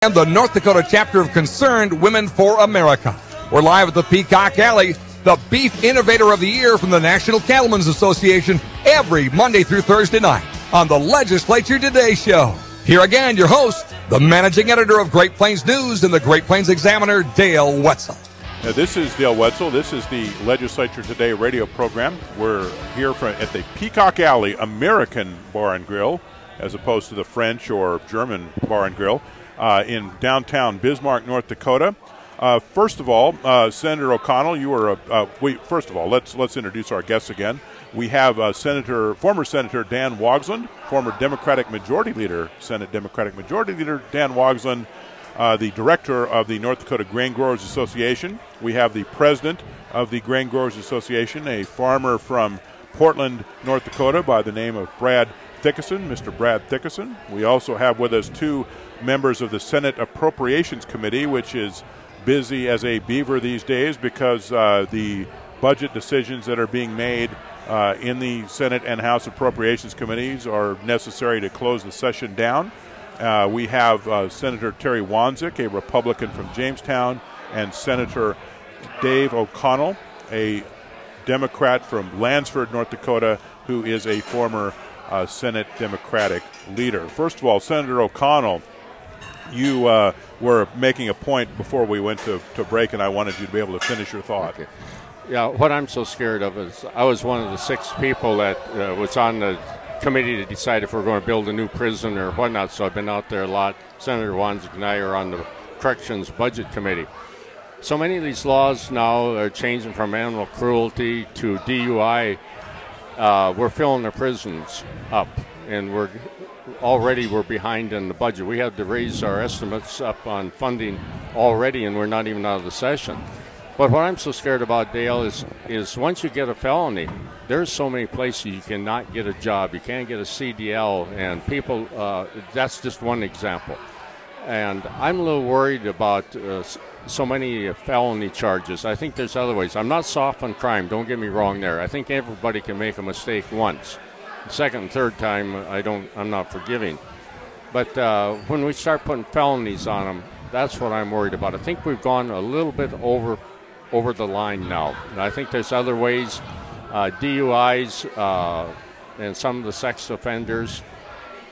and the North Dakota chapter of Concerned Women for America. We're live at the Peacock Alley, the Beef Innovator of the Year from the National Cattlemen's Association, every Monday through Thursday night on the Legislature Today show. Here again, your host, the managing editor of Great Plains News and the Great Plains Examiner, Dale Wetzel. Now, this is Dale Wetzel. This is the Legislature Today radio program. We're here at the Peacock Alley American Bar and Grill, as opposed to the French or German Bar and Grill, in downtown Bismarck, North Dakota. First of all, Senator O'Connell, you were first of all, let's introduce our guests again. We have former Senator Dan Wogzland, former Democratic Majority Leader, Senate Democratic Majority Leader Dan Wogzland, the Director of the North Dakota Grain Growers Association. We have the President of the Grain Growers Association, a farmer from Portland, North Dakota, by the name of Brad Thickeson, Mr. Brad Thickeson. We also have with us two members of the Senate Appropriations Committee, which is busy as a beaver these days because the budget decisions that are being made in the Senate and House Appropriations Committees are necessary to close the session down. We have Senator Terry Wanzik, a Republican from Jamestown, and Senator Dave O'Connell, a Democrat from Lansford, North Dakota, who is a former Senate Democratic leader. First of all, Senator O'Connell, you were making a point before we went to break, and I wanted you to be able to finish your thought. Okay. Yeah, what I'm so scared of is I was one of the 6 people that was on the committee to decide if we're going to build a new prison or whatnot, so I've been out there a lot. Senator Wanzik and I are on the Corrections Budget Committee. So many of these laws now are changing from animal cruelty to DUI. We're filling the prisons up, and we're behind in the budget. We have to raise our estimates up on funding already, and we're not even out of the session. But what I'm so scared about, Dale, is once you get a felony, there's so many places you cannot get a job. You can't get a CDL, and people, that's just one example. And I'm a little worried about so many felony charges. I think there's other ways. I'm not soft on crime, don't get me wrong there. I think everybody can make a mistake once. The second and third time, I'm not forgiving. But when we start putting felonies on them, that's what I'm worried about. I think we've gone a little bit over the line now. And I think there's other ways. DUIs and some of the sex offenders,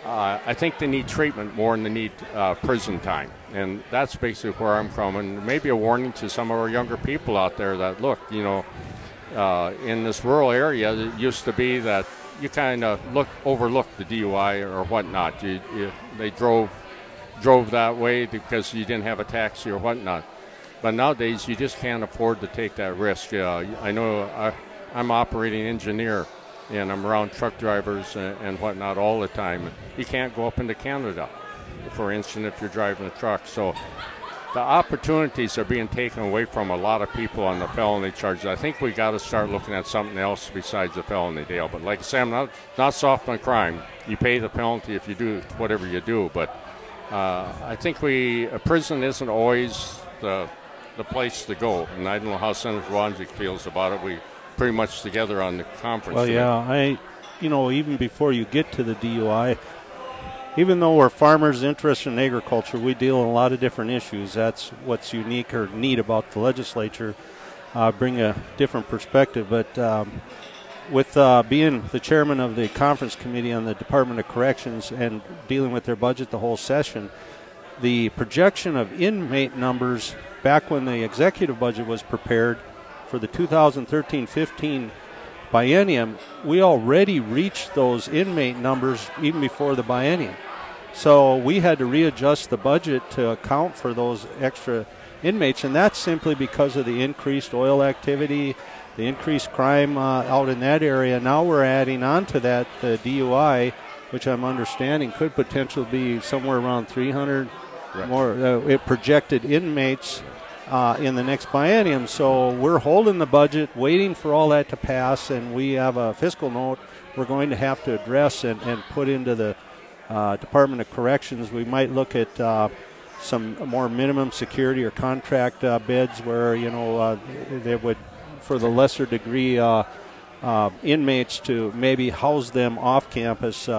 I think they need treatment more than they need prison time. And that's basically where I'm from. And maybe a warning to some of our younger people out there that, look, in this rural area, it used to be that you kind of overlooked the DUI or whatnot. They drove that way because you didn't have a taxi or whatnot. But nowadays, you just can't afford to take that risk. I know I'm operating engineer, and I'm around truck drivers and whatnot all the time. You can't go up into Canada, for instance, if you're driving a truck. So the opportunities are being taken away from a lot of people on the felony charges. I think we got to start looking at something else besides the felony, Dale. But like I say, I'm not soft on crime. You pay the penalty if you do whatever you do. But I think a prison isn't always the place to go. And I don't know how Senator Wanzik feels about it. We pretty much together on the conference. Well, yeah, even before you get to the DUI, even though we're farmers interested in agriculture, we deal in a lot of different issues. That's what's unique or neat about the legislature, bring a different perspective. But with being the chairman of the conference committee on the Department of Corrections and dealing with their budget the whole session, the projection of inmate numbers back when the executive budget was prepared for the 2013-15 biennium, we already reached those inmate numbers even before the biennium. So we had to readjust the budget to account for those extra inmates, and that's simply because of the increased oil activity, the increased crime out in that area. Now we're adding on to that the DUI, which I'm understanding could potentially be somewhere around 300 more projected inmates in the next biennium. So we're holding the budget, waiting for all that to pass, and we have a fiscal note we're going to have to address and put into the Department of Corrections. We might look at some more minimum security or contract beds where, they would, for the lesser degree inmates, to maybe house them off campus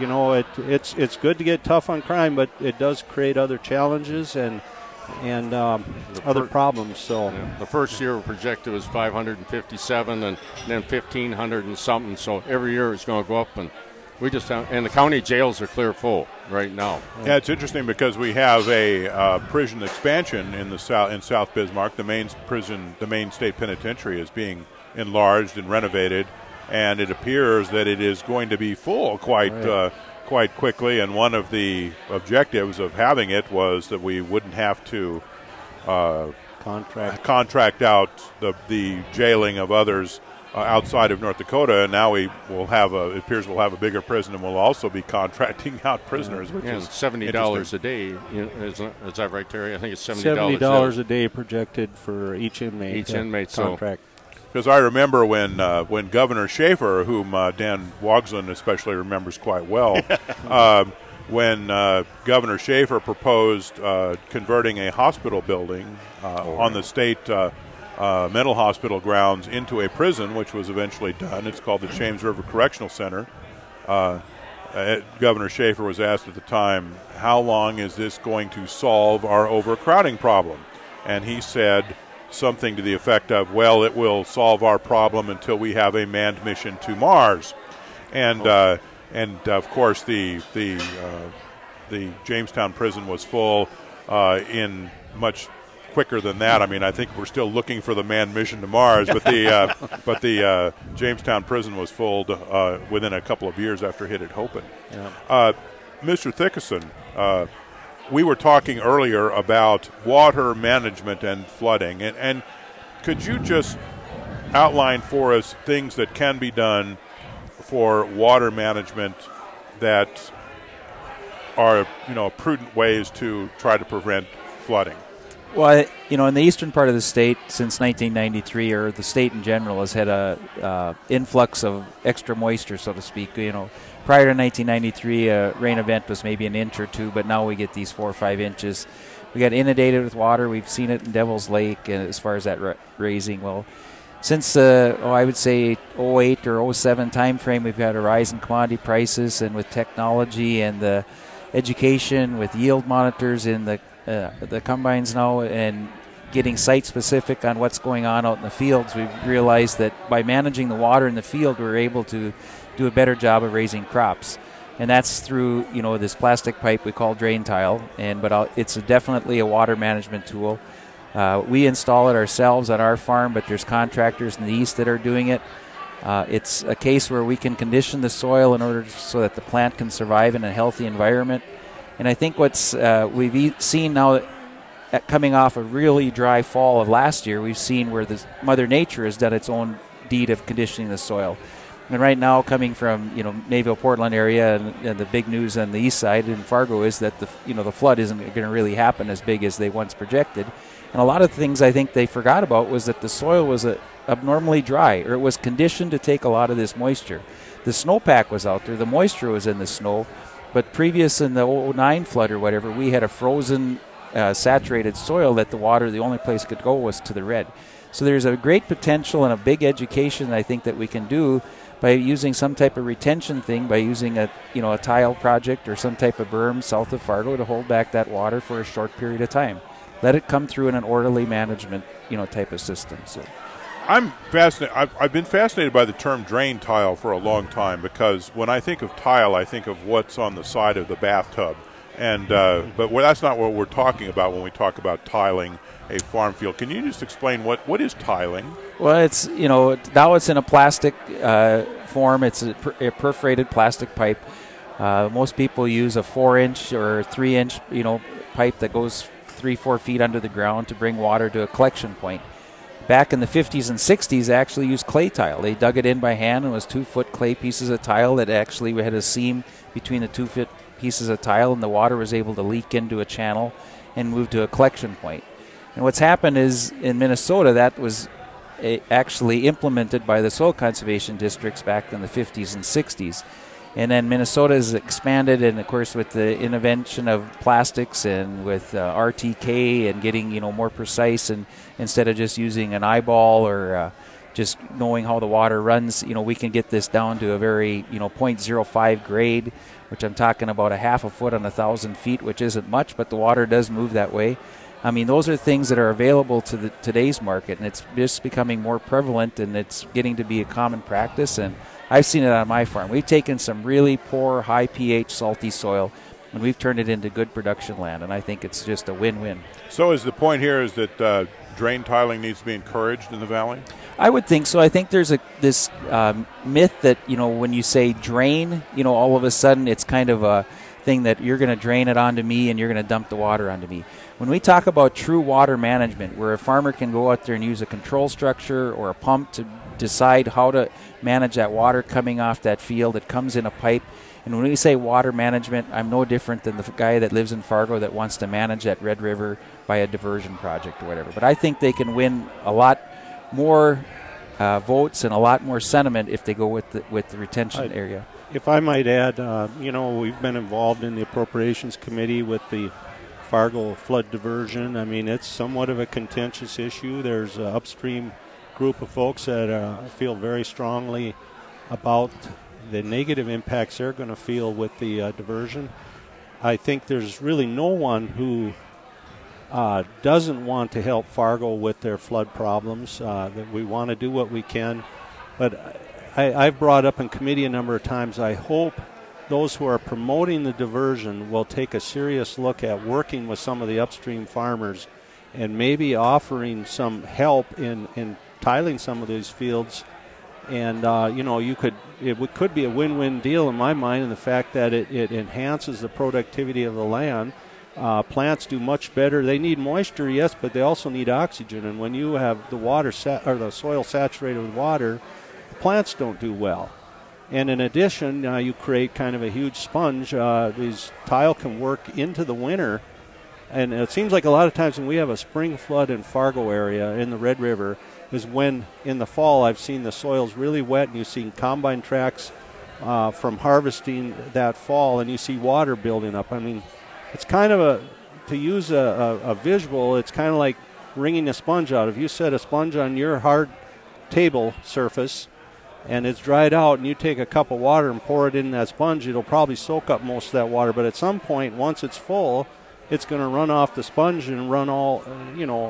you know, it's good to get tough on crime, but it does create other challenges and other problems. So the first year projected was 557, and then 1,500 and something. So every year it's going to go up, and we just have, and the county jails are clear full right now. Yeah, it's interesting because we have a prison expansion in South Bismarck. The main state penitentiary is being enlarged and renovated, and it appears that it is going to be full quite quickly. And one of the objectives of having it was that we wouldn't have to contract out the jailing of others outside of North Dakota, and now it appears we'll have a bigger prison, and we'll also be contracting out prisoners, which is $70 a day. Is that right, Terry? I think it's $70 a day projected for each inmate. Each inmate contract. Because I remember when Governor Schaefer, whom Dan Wogslin especially remembers quite well, when Governor Schaefer proposed converting a hospital building on the state mental hospital grounds into a prison, which was eventually done. It's called the James River Correctional Center. Governor Schaefer was asked at the time, how long is this going to solve our overcrowding problem? And he said something to the effect of, well, it will solve our problem until we have a manned mission to Mars. And of course the Jamestown prison was full in much quicker than that. I mean, I think we're still looking for the manned mission to Mars, but the Jamestown prison was full within a couple of years after it had opened. Yeah. Mr. Thickeson, we were talking earlier about water management and flooding, and could you just outline for us things that can be done for water management that are, prudent ways to try to prevent flooding? Well, in the eastern part of the state since 1993, or the state in general, has had a influx of extra moisture, so to speak. Prior to 1993, a rain event was maybe an inch or two, but now we get these 4 or 5 inches. We got inundated with water. We've seen it in Devil's Lake as far as that raising. Well, since I would say 08 or 07 time frame, we've had a rise in commodity prices, and with technology and the education with yield monitors in the combines now, and getting site-specific on what's going on out in the fields, we've realized that by managing the water in the field, we're able to do a better job of raising crops. And that's through, this plastic pipe we call drain tile, but it's definitely a water management tool. We install it ourselves on our farm, but there's contractors in the east that are doing it. It's a case where we can condition the soil in order so that the plant can survive in a healthy environment. And I think what's we've seen now, coming off a really dry fall of last year, we've seen where the Mother Nature has done its own deed of conditioning the soil. And right now, coming from Mayville, Portland area, and the big news on the east side in Fargo is that the flood isn't going to really happen as big as they once projected. And a lot of things I think they forgot about was that the soil was abnormally dry, or it was conditioned to take a lot of this moisture. The snowpack was out there, the moisture was in the snow, but previous in the 09 flood or whatever, we had a frozen, saturated soil that the water, the only place it could go was to the red. So there's a great potential and a big education I think that we can do by using some type of retention thing, by using a tile project or some type of berm south of Fargo to hold back that water for a short period of time. Let it come through in an orderly management, type of system. So, I'm fascinated. I've been fascinated by the term drain tile for a long time, because when I think of tile, I think of what's on the side of the bathtub, and but that's not what we're talking about when we talk about tiling a farm field. Can you just explain what is tiling? Well, it's now it's in a plastic form. It's a perforated plastic pipe. Most people use a 4-inch or 3-inch pipe that goes 3-4 feet under the ground to bring water to a collection point. Back in the 50s and 60s, they actually used clay tile. They dug it in by hand, and it was 2-foot clay pieces of tile that actually had a seam between the 2-foot pieces of tile, and the water was able to leak into a channel and move to a collection point. And what's happened is in Minnesota, that was actually implemented by the soil conservation districts back in the 50s and 60s. And then Minnesota has expanded, and of course with the intervention of plastics and with RTK and getting more precise, and instead of just using an eyeball or just knowing how the water runs, we can get this down to a very, 0.05 grade, which I'm talking about a half a foot on 1,000 feet, which isn't much, but the water does move that way. I mean, those are things that are available to today's market, and it's just becoming more prevalent, and it's getting to be a common practice. And I've seen it on my farm. We've taken some really poor, high pH, salty soil, and we've turned it into good production land, and I think it's just a win-win. So is the point here is that drain tiling needs to be encouraged in the valley? I would think so. I think there's this myth that, when you say drain, all of a sudden it's kind of a thing that you're going to drain it onto me and you're going to dump the water onto me. When we talk about true water management, where a farmer can go out there and use a control structure or a pump to decide how to manage that water coming off that field, it comes in a pipe. And when we say water management, I'm no different than the guy that lives in Fargo that wants to manage that Red River by a diversion project or whatever. But I think they can win a lot more votes and a lot more sentiment if they go with the retention area. If I might add, we've been involved in the Appropriations Committee with the Fargo flood diversion. I mean, it's somewhat of a contentious issue. There's an upstream group of folks that feel very strongly about the negative impacts they're going to feel with the diversion. I think there's really no one who doesn't want to help Fargo with their flood problems, that we want to do what we can. But I've brought up in committee a number of times, I hope those who are promoting the diversion will take a serious look at working with some of the upstream farmers and maybe offering some help in tiling some of these fields. And, it could be a win-win deal in my mind, in the fact that it enhances the productivity of the land. Plants do much better. They need moisture, yes, but they also need oxygen. And when you have the water or the soil saturated with water, the plants don't do well. And in addition, you create kind of a huge sponge. These tile can work into the winter. And it seems like a lot of times when we have a spring flood in Fargo area in the Red River is when in the fall I've seen the soil's really wet and you've seen combine tracks from harvesting that fall, and you see water building up. I mean, it's kind of to use a visual, it's kind of like wringing a sponge out. If you set a sponge on your hard table surface and it's dried out and you take a cup of water and pour it in that sponge, it'll probably soak up most of that water. But at some point, once it's full, it's going to run off the sponge and run all,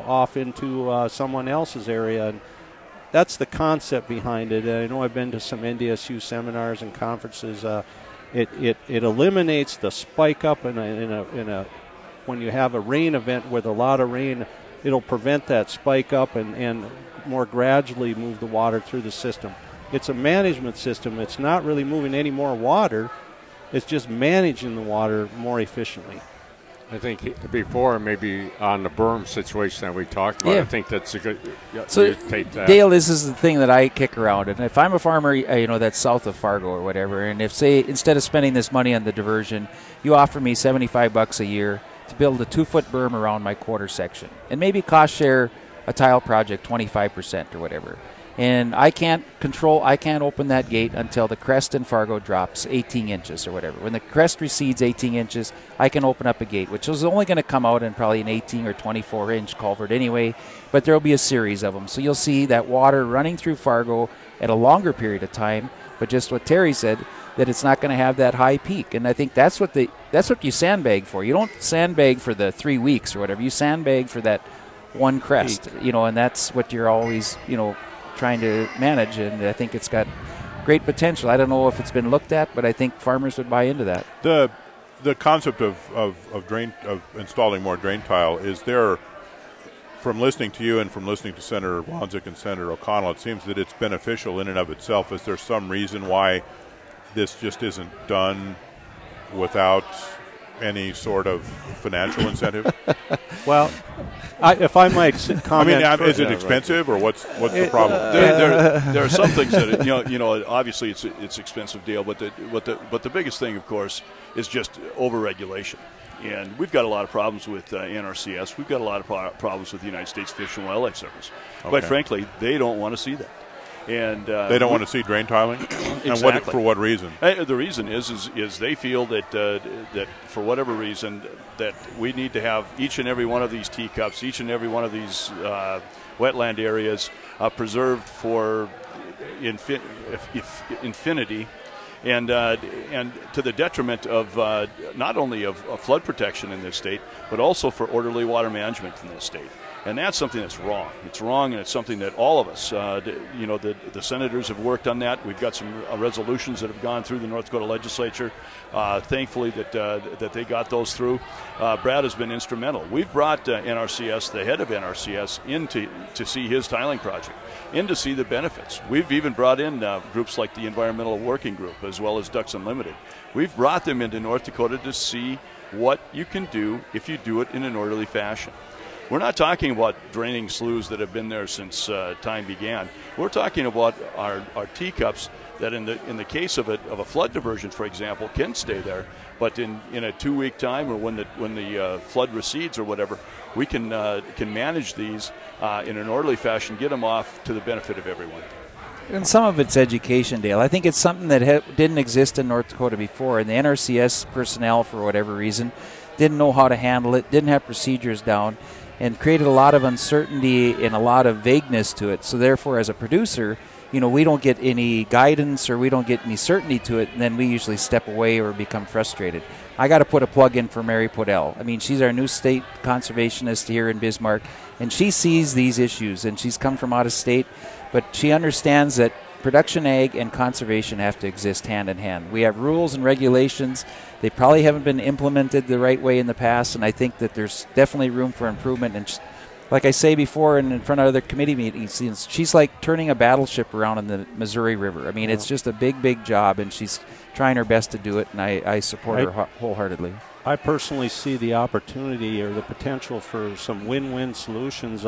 off into someone else's area. And that's the concept behind it. I know I've been to some NDSU seminars and conferences. It eliminates the spike up in a when you have a rain event with a lot of rain. It'll prevent that spike up and more gradually move the water through the system. It's a management system. It's not really moving any more water. It's just managing the water more efficiently. I think before, maybe on the berm situation that we talked about, I think that's a good. So, Dale, this is the thing that I kick around. And if I'm a farmer, that's south of Fargo or whatever, and if, say, instead of spending this money on the diversion, you offer me $75 a year to build a 2-foot berm around my quarter section, and maybe cost share a tile project 25% or whatever. And I can't open that gate until the crest in Fargo drops 18 inches or whatever. When the crest recedes 18 inches, I can open up a gate, which is only going to come out in probably an 18 or 24-inch culvert anyway, but there will be a series of them. So you'll see that water running through Fargo at a longer period of time, but just what Terry said, that it's not going to have that high peak. And I think that's what you sandbag for. You don't sandbag for the 3 weeks or whatever. You sandbag for that one crest, and that's what you're always, trying to manage, and I think it's got great potential. I don't know if it's been looked at, but I think farmers would buy into that. The concept of installing more drain tile, is there, from listening to you and from listening to Senator Wanzik and Senator O'Connell, it seems that it's beneficial in and of itself. Is there some reason why this just isn't done without any sort of financial incentive? Well, if I might comment, is it expensive, or what's the problem? There are some things that obviously it's expensive deal, but the biggest thing, of course, is just overregulation. And we've got a lot of problems with NRCS. We've got a lot of problems with the United States Fish and Wildlife Service. Okay. Quite frankly, they don't want to see that. And they don't want to see drain tiling. Exactly. And for what reason? The reason is they feel that that for whatever reason that we need to have each and every one of these teacups, each and every one of these wetland areas preserved for infinity, and to the detriment of not only of flood protection in this state, but also for orderly water management in this state. And that's something that's wrong. It's wrong, and it's something that all of us, the senators have worked on that. We've got some resolutions that have gone through the North Dakota legislature. Thankfully that they got those through. Brad has been instrumental. We've brought NRCS, the head of NRCS, in to see his tiling project, in to see the benefits. We've even brought in groups like the Environmental Working Group, as well as Ducks Unlimited. We've brought them into North Dakota to see what you can do if you do it in an orderly fashion. We're not talking about draining sloughs that have been there since time began. We're talking about our teacups that in the case of a flood diversion, for example, can stay there, but in a 2-week time, or when the flood recedes or whatever, we can manage these in an orderly fashion, get them off to the benefit of everyone. And some of it's education, Dale. I think it's something that didn't exist in North Dakota before, and the NRCS personnel, for whatever reason, didn't know how to handle it, didn't have procedures down, and created a lot of uncertainty and a lot of vagueness to it. So therefore, as a producer, we don't get any guidance or we don't get any certainty to it, and then we usually step away or become frustrated. I got to put a plug in for Mary Podell. I mean, she's our new state conservationist here in Bismarck, and she sees these issues, and she's come from out of state, but she understands that production ag and conservation have to exist hand in hand. We have rules and regulations. They probably haven't been implemented the right way in the past, and I think that there's definitely room for improvement. And like I say before in front of other committee meetings, she's like turning a battleship around in the Missouri River. I mean, it's just a big, big job, and she's trying her best to do it, and I support her wholeheartedly. I personally see the opportunity or the potential for some win-win solutions.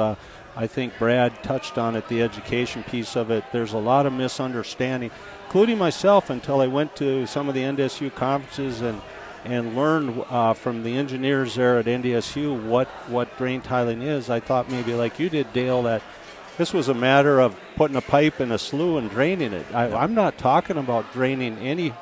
I think Brad touched on it, the education piece of it. There's a lot of misunderstanding, including myself, until I went to some of the NDSU conferences and learned from the engineers there at NDSU what drain tiling is. I thought maybe like you did, Dale, that this was a matter of putting a pipe in a slough and draining it. I'm not talking about draining any.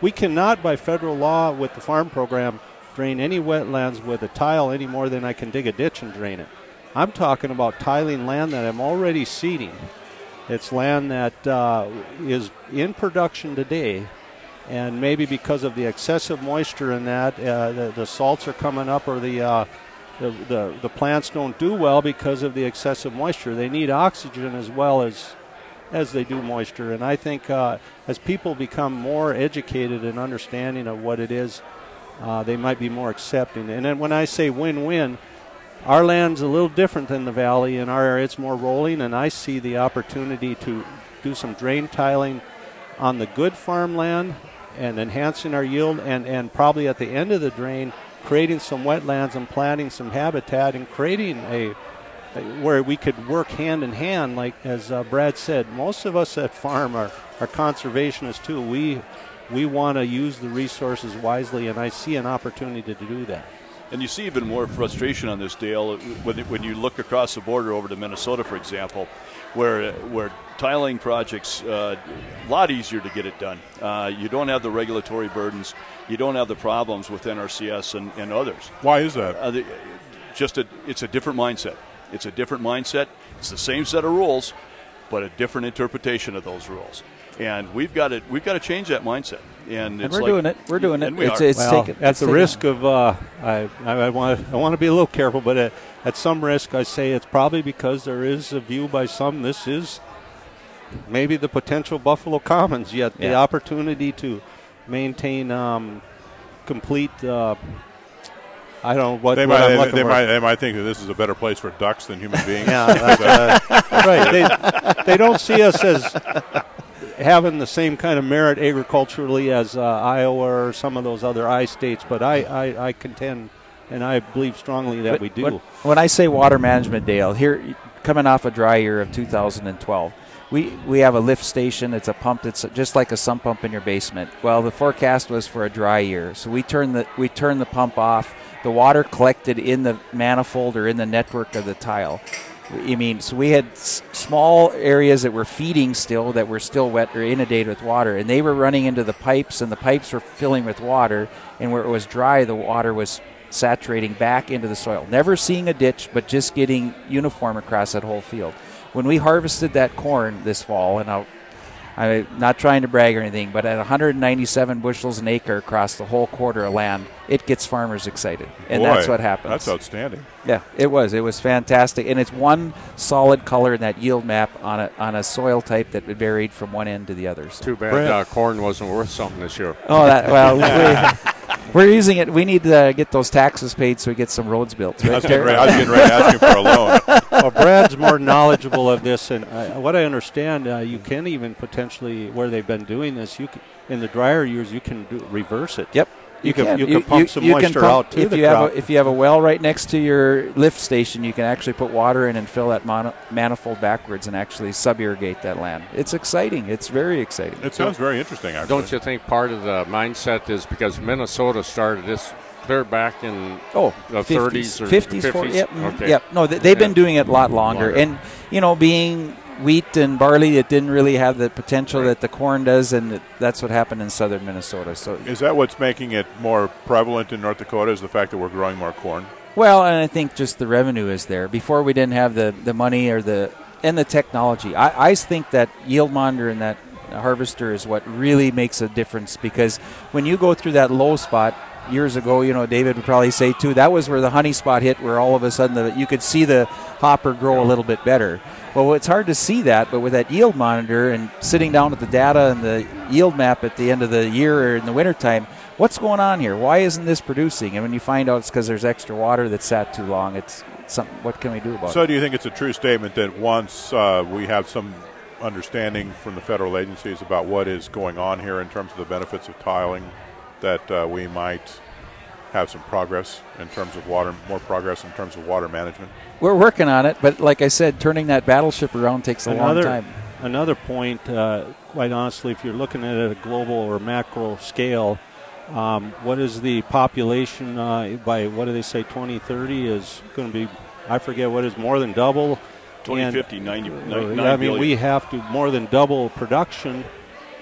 We cannot, by federal law with the farm program, drain any wetlands with a tile any more than I can dig a ditch and drain it. I'm talking about tiling land that I'm already seeding. It's land that is in production today, and maybe because of the excessive moisture in that, the salts are coming up, or the plants don't do well because of the excessive moisture. They need oxygen as well as they do moisture. And I think as people become more educated and understanding of what it is, they might be more accepting. And then when I say win-win, our land's a little different than the valley. In our area, it's more rolling, and I see the opportunity to do some drain tiling on the good farmland and enhancing our yield, and probably at the end of the drain, creating some wetlands and planting some habitat and creating where we could work hand in hand. Like as Brad said, most of us at farm are conservationists too. We want to use the resources wisely, and I see an opportunity to do that. And you see even more frustration on this, Dale, when you look across the border over to Minnesota, for example, where tiling projects a lot easier to get it done. You don't have the regulatory burdens. You don't have the problems with NRCS and others. Why is that? It's a different mindset. It's a different mindset. It's the same set of rules, but a different interpretation of those rules. And we've got to change that mindset. And we're doing it. We're doing it. At the risk of, I want to be a little careful, but at some risk, I say it's probably because there is a view by some. This is maybe the potential Buffalo Commons. Yet the opportunity to maintain complete. I don't know what they what might. I'm looking They for. might think that this is a better place for ducks than human beings. Yeah, right. They don't see us as having the same kind of merit agriculturally as Iowa or some of those other I states, but I contend and I believe strongly that we do. When I say water management, Dale, here coming off a dry year of 2012, we have a lift station. It's a pump that's just like a sump pump in your basement. Well, the forecast was for a dry year, so we turned the pump off. The water collected in the manifold or in the network of the tile. So we had small areas that were feeding still, that were still wet or inundated with water, and they were running into the pipes, and the pipes were filling with water, and where it was dry, the water was saturating back into the soil. Never seeing a ditch, but just getting uniform across that whole field. When we harvested that corn this fall, and I'm not trying to brag or anything, but at 197 bushels an acre across the whole quarter of land, it gets farmers excited. And that's what happens. That's outstanding. Yeah, it was. It was fantastic. And it's one solid color in that yield map on a soil type that varied from one end to the other. So. Too bad corn wasn't worth something this year. Oh, we're using it. We need to get those taxes paid so we get some roads built. Right? I was getting ready to ask you for a loan. Well, Brad's more knowledgeable of this, and what I understand, you can even potentially, where they've been doing this, in the drier years, you can reverse it. Yep. You can pump some moisture out to the crop. If you have a well right next to your lift station, you can actually put water in and fill that manifold backwards and actually sub-irrigate that land. It's exciting. It's very exciting. It sounds very interesting, actually. Don't you think part of the mindset is because Minnesota started this clear back in the 30s or 50s? 50s? Yep. Okay. Yep. No, they've been doing it a lot longer. And, being wheat and barley, it didn't really have the potential that the corn does, and that's what happened in southern Minnesota. So is that what's making it more prevalent in North Dakota, is the fact that we're growing more corn? Well, and I think just the revenue is there. Before we didn't have the money and the technology. I think that yield monitor and that harvester is what really makes a difference, because when you go through that low spot years ago, David would probably say too, that was where the honey spot hit, where all of a sudden you could see the hopper grow a little bit better. Well, it's hard to see that, but with that yield monitor and sitting down with the data and the yield map at the end of the year or in the wintertime, what's going on here? Why isn't this producing? And when you find out it's because there's extra water that sat too long, it's something. What can we do about it? So do you think it's a true statement that once we have some understanding from the federal agencies about what is going on here in terms of the benefits of tiling, that we might have some progress in terms of water, more progress in terms of water management? We're working on it, but like I said, turning that battleship around takes a long time. Another point, quite honestly, if you're looking at it at a global or macro scale, what is the population by, what do they say, 2030 is going to be, I forget what is, more than double. 2050, 90 billion. We have to more than double production.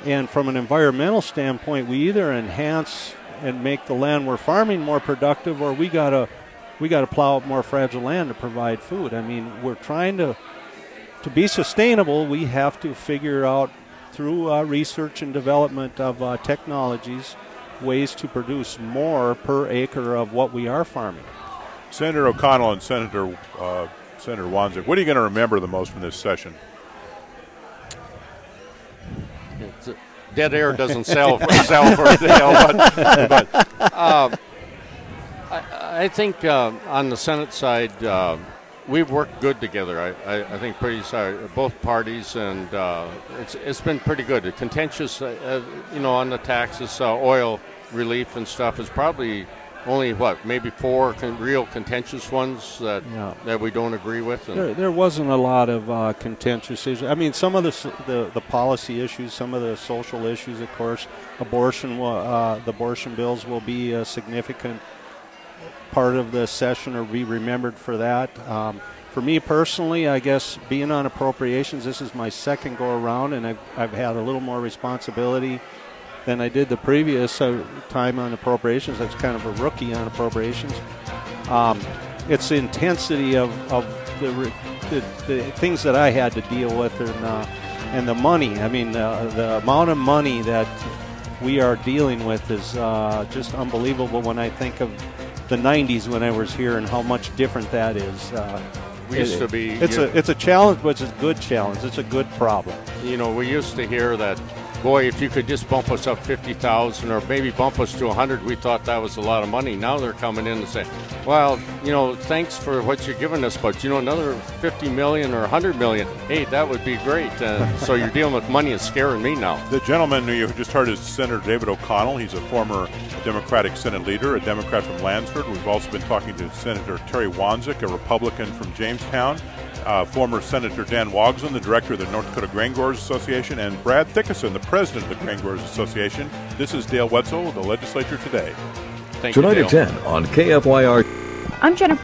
And from an environmental standpoint, we either enhance and make the land we're farming more productive, or we gotta plow up more fragile land to provide food. I mean, we're trying to be sustainable. We have to figure out through research and development of technologies ways to produce more per acre of what we are farming. Senator O'Connell and Senator Wanzik, what are you going to remember the most from this session? Dead air doesn't sell for a deal, but I think on the Senate side, we've worked good together. I think both parties, and it's been pretty good. Contentious, on the taxes, oil relief and stuff is probably only maybe 4 real contentious ones that we don't agree with. There wasn't a lot of contentious issues. I mean, some of the policy issues, some of the social issues, of course, the abortion bills will be a significant part of the session, or be remembered for that. For me personally, I guess being on appropriations, this is my second go around, and I've had a little more responsibility than I did the previous time on appropriations. I was kind of a rookie on appropriations. It's the intensity of the things that I had to deal with, and the money. I mean, the amount of money that we are dealing with is just unbelievable when I think of the 90s when I was here and how much different that is. It's a challenge, but it's a good challenge. It's a good problem. We used to hear that, boy, if you could just bump us up 50,000 or maybe bump us to 100, we thought that was a lot of money. Now they're coming in and saying, well, thanks for what you're giving us, but, another 50 million or 100 million, hey, that would be great. So you're dealing with money is scaring me now. The gentleman who you just heard is Senator David O'Connell. He's a former Democratic Senate leader, a Democrat from Lansford. We've also been talking to Senator Terry Wanzik, a Republican from Jamestown. Former Senator Dan Wogson, the director of the North Dakota Grain Growers Association, and Brad Thickeson, the president of the Grain Growers Association. This is Dale Wetzel with the Legislature Today. Tonight at 10 on KFYR. I'm Jennifer.